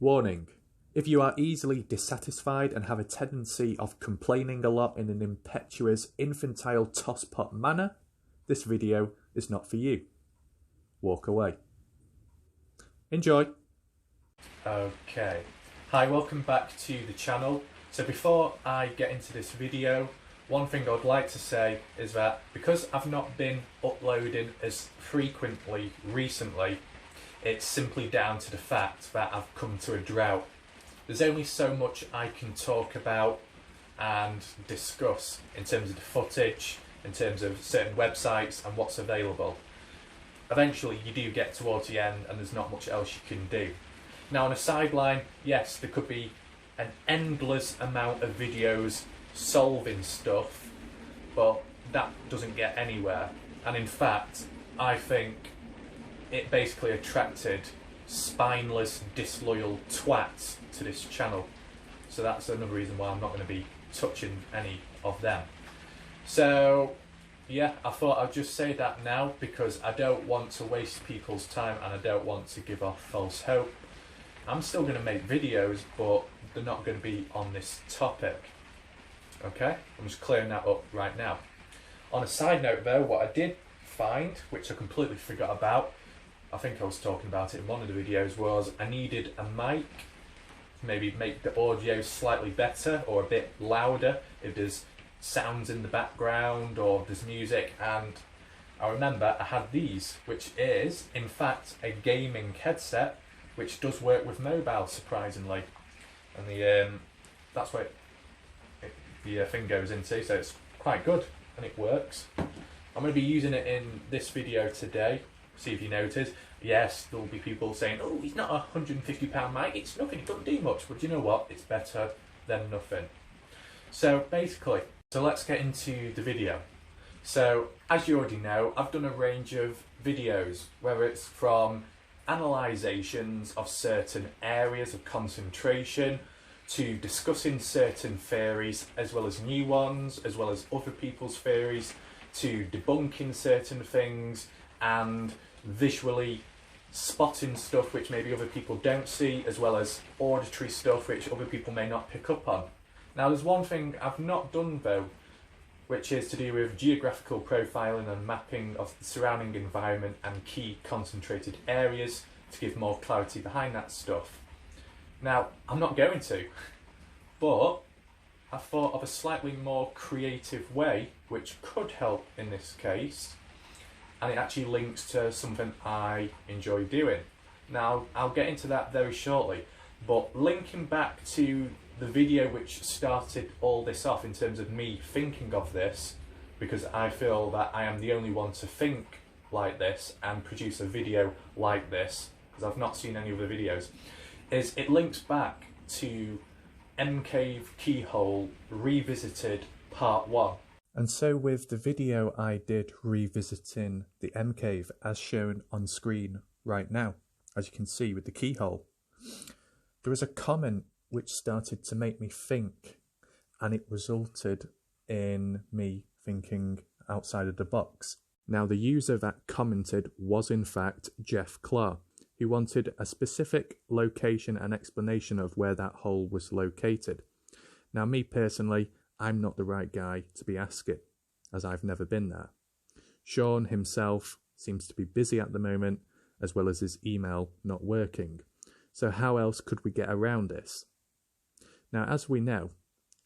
Warning: if you are easily dissatisfied and have a tendency of complaining a lot in an impetuous, infantile tosspot manner, this video is not for you. Walk away. Enjoy. Okay. Hi, welcome back to the channel. So before I get into this video, one thing I would like to say is that because I've not been uploading as frequently recently, it's simply down to the fact that I've come to a drought. There's only so much I can talk about and discuss in terms of the footage, in terms of certain websites and what's available. Eventually you do get towards the end and there's not much else you can do. Now on a sideline, yes, there could be an endless amount of videos solving stuff, but that doesn't get anywhere. And in fact, I think it basically attracted spineless, disloyal twats to this channel. So that's another reason why I'm not going to be touching any of them. So yeah, I thought I'd just say that now because I don't want to waste people's time and I don't want to give off false hope. I'm still going to make videos, but they're not going to be on this topic. Okay, I'm just clearing that up right now. On a side note though, what I did find, which I completely forgot about, I think I was talking about it in one of the videos, was I needed a mic, maybe make the audio slightly better or a bit louder if there's sounds in the background or there's music. And I remember I had these, which is in fact a gaming headset which does work with mobile, surprisingly, and the that's what the thing goes into, so it's quite good and it works. I'm going to be using it in this video today. See if you notice. Yes, there will be people saying, oh, he's not a £150 mic, it's nothing, it doesn't do much. But you know what, it's better than nothing. So basically, let's get into the video. So as you already know, I've done a range of videos, whether it's from analysations of certain areas of concentration to discussing certain theories as well as new ones, as well as other people's theories, to debunking certain things and visually spotting stuff which maybe other people don't see, as well as auditory stuff which other people may not pick up on. Now there's one thing I've not done though, which is to do with geographical profiling and mapping of the surrounding environment and key concentrated areas to give more clarity behind that stuff. Now, I'm not going to, but I thought of a slightly more creative way which could help in this case, and it actually links to something I enjoy doing. Now, I'll get into that very shortly, but linking back to the video which started all this off in terms of me thinking of this, because I feel that I am the only one to think like this and produce a video like this, because I've not seen any other videos, is it links back to M-Cave Keyhole Revisited Part 1. And so with the video I did revisiting the M-Cave as shown on screen right now, as you can see with the keyhole, there was a comment which started to make me think, and it resulted in me thinking outside of the box. Now the user that commented was in fact Jeff Clark, who wanted a specific location and explanation of where that hole was located. Now me personally, I'm not the right guy to be asking, as I've never been there. Sean himself seems to be busy at the moment, as well as his email not working. So how else could we get around this? Now, as we know,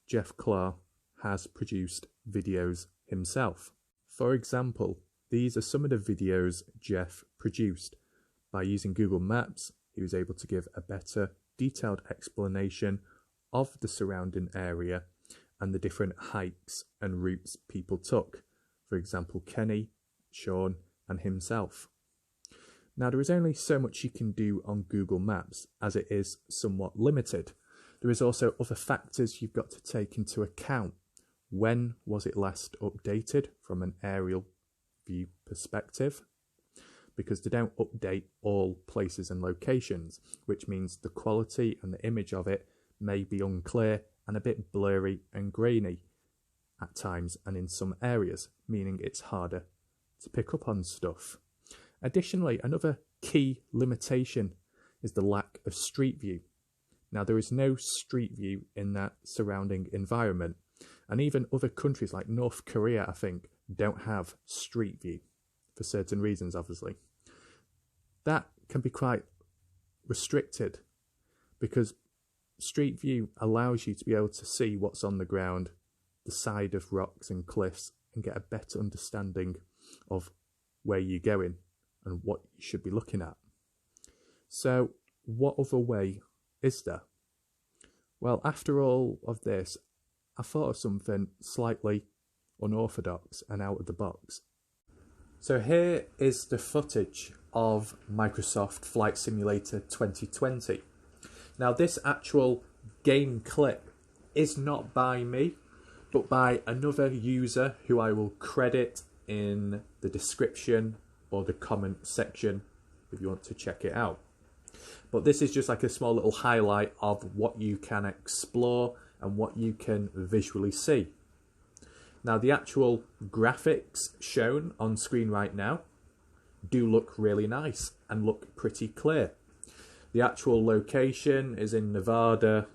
Jeff Clark has produced videos himself. For example, these are some of the videos Jeff produced. By using Google Maps, he was able to give a better, detailed explanation of the surrounding area and the different hikes and routes people took. For example, Kenny, Sean, and himself. Now, there is only so much you can do on Google Maps, as it is somewhat limited. There is also other factors you've got to take into account. When was it last updated from an aerial view perspective? Because they don't update all places and locations, which means the quality and the image of it may be unclear and a bit blurry and grainy at times and in some areas, meaning it's harder to pick up on stuff. Additionally, another key limitation is the lack of street view. Now, there is no street view in that surrounding environment. And even other countries like North Korea, I think, don't have street view for certain reasons, obviously. That can be quite restricted because street view allows you to be able to see what's on the ground, the side of rocks and cliffs, and get a better understanding of where you're going and what you should be looking at. So what other way is there? Well, after all of this, I thought of something slightly unorthodox and out of the box. So here is the footage of Microsoft Flight Simulator 2020. Now, this actual game clip is not by me, but by another user who I will credit in the description or the comment section if you want to check it out. But this is just like a small little highlight of what you can explore and what you can visually see. Now, the actual graphics shown on screen right now do look really nice and look pretty clear. The actual location is in Nevada,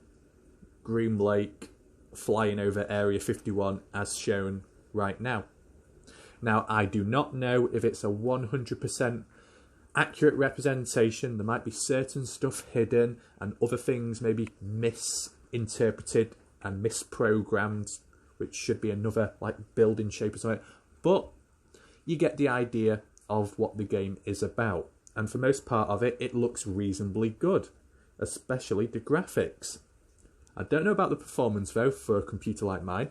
Groom Lake, flying over Area 51 as shown right now. Now, I do not know if it's a 100% accurate representation. There might be certain stuff hidden and other things maybe misinterpreted and misprogrammed, which should be another like building shape or something. But you get the idea of what the game is about. And for most part of it, it looks reasonably good, especially the graphics. I don't know about the performance though for a computer like mine,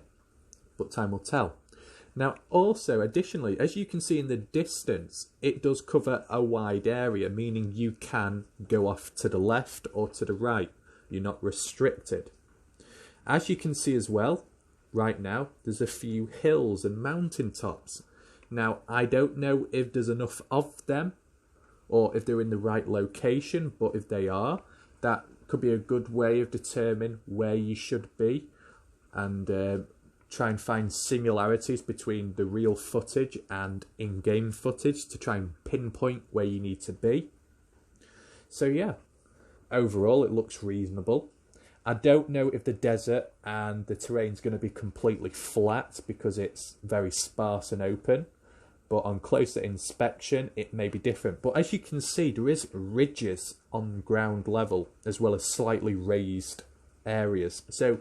but time will tell. Now also, additionally, as you can see in the distance, it does cover a wide area, meaning you can go off to the left or to the right. You're not restricted. As you can see as well, right now, there's a few hills and mountain tops. Now, I don't know if there's enough of them or if they're in the right location, but if they are, that could be a good way of determining where you should be and try and find similarities between the real footage and in-game footage to try and pinpoint where you need to be. So yeah, overall it looks reasonable. I don't know if the desert and the terrain's going to be completely flat because it's very sparse and open, but on closer inspection it may be different. But as you can see, there is ridges on ground level as well as slightly raised areas, so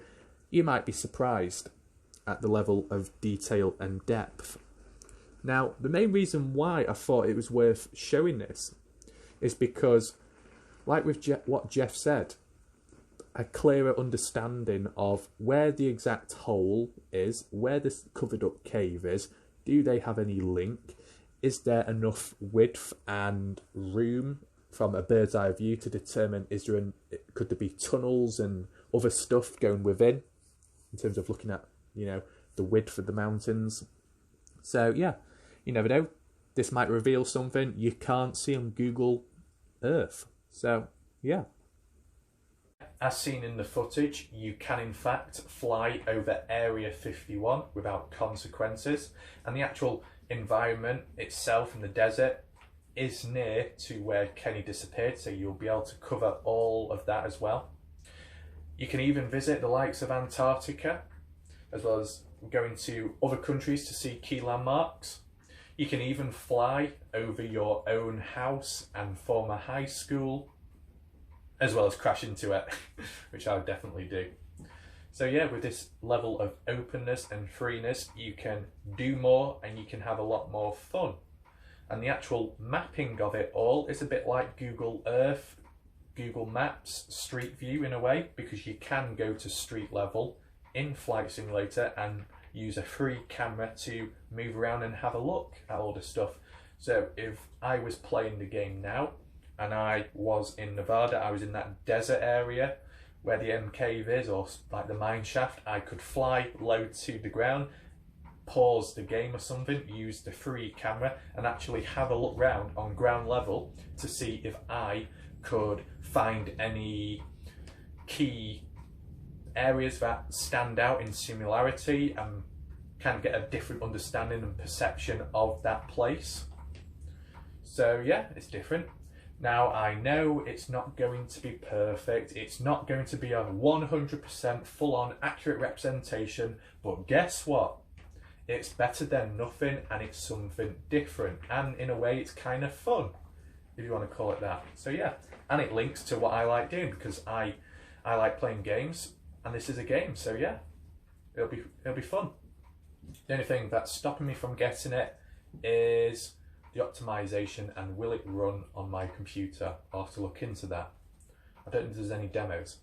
you might be surprised at the level of detail and depth. Now, the main reason why I thought it was worth showing this is because, like with what Jeff said, a clearer understanding of where the exact hole is, where this covered up cave is. Do they have any link? Is there enough width and room from a bird's eye view to determine could there be tunnels and other stuff going within in terms of looking at, you know, the width of the mountains? So yeah, you never know. This might reveal something you can't see on Google Earth. So yeah. As seen in the footage, you can in fact fly over Area 51 without consequences, and the actual environment itself in the desert is near to where Kenny disappeared, so you'll be able to cover all of that as well. You can even visit the likes of Antarctica, as well as going to other countries to see key landmarks. You can even fly over your own house and former high school, as well as crash into it, which I would definitely do. So yeah, with this level of openness and freeness, you can do more and you can have a lot more fun. And the actual mapping of it all is a bit like Google Earth, Google Maps, Street View in a way, because you can go to street level in Flight Simulator and use a free camera to move around and have a look at all the stuff. So if I was playing the game now, and I was in Nevada, I was in that desert area where the M cave is, or like the mine shaft, I could fly low to the ground, pause the game or something, use the free camera and actually have a look round on ground level to see if I could find any key areas that stand out in similarity and kind of get a different understanding and perception of that place. So yeah, it's different. Now, I know it's not going to be perfect, it's not going to be a 100% full-on accurate representation, but guess what? It's better than nothing, and it's something different, and in a way it's kind of fun, if you want to call it that. So yeah, and it links to what I like doing, because I like playing games, and this is a game, so yeah, it'll be fun. The only thing that's stopping me from getting it is the optimization, and will it run on my computer? I'll have to look into that. I don't think there's any demos.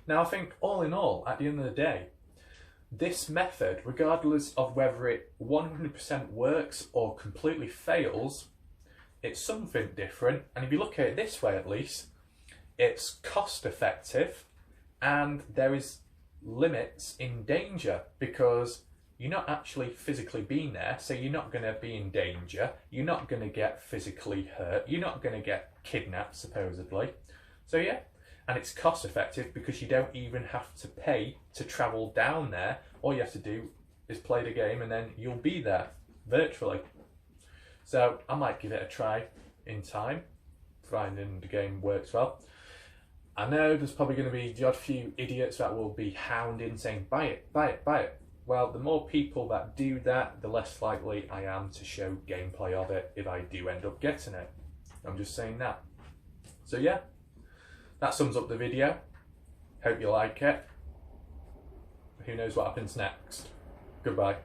Now I think all in all, at the end of the day, this method, regardless of whether it 100% works or completely fails, it's something different. And if you look at it this way, at least, it's cost effective, and there is limits in danger, because you're not actually physically being there, so you're not going to be in danger, you're not going to get physically hurt, you're not going to get kidnapped, supposedly. So yeah, and it's cost effective because you don't even have to pay to travel down there. All you have to do is play the game, and then you'll be there virtually. So I might give it a try in time, providing the game works well. I know there's probably going to be the odd few idiots that will be hounding, saying, buy it, buy it, buy it. Well, the more people that do that, the less likely I am to show gameplay of it if I do end up getting it. I'm just saying that. So yeah, that sums up the video. Hope you like it. Who knows what happens next. Goodbye.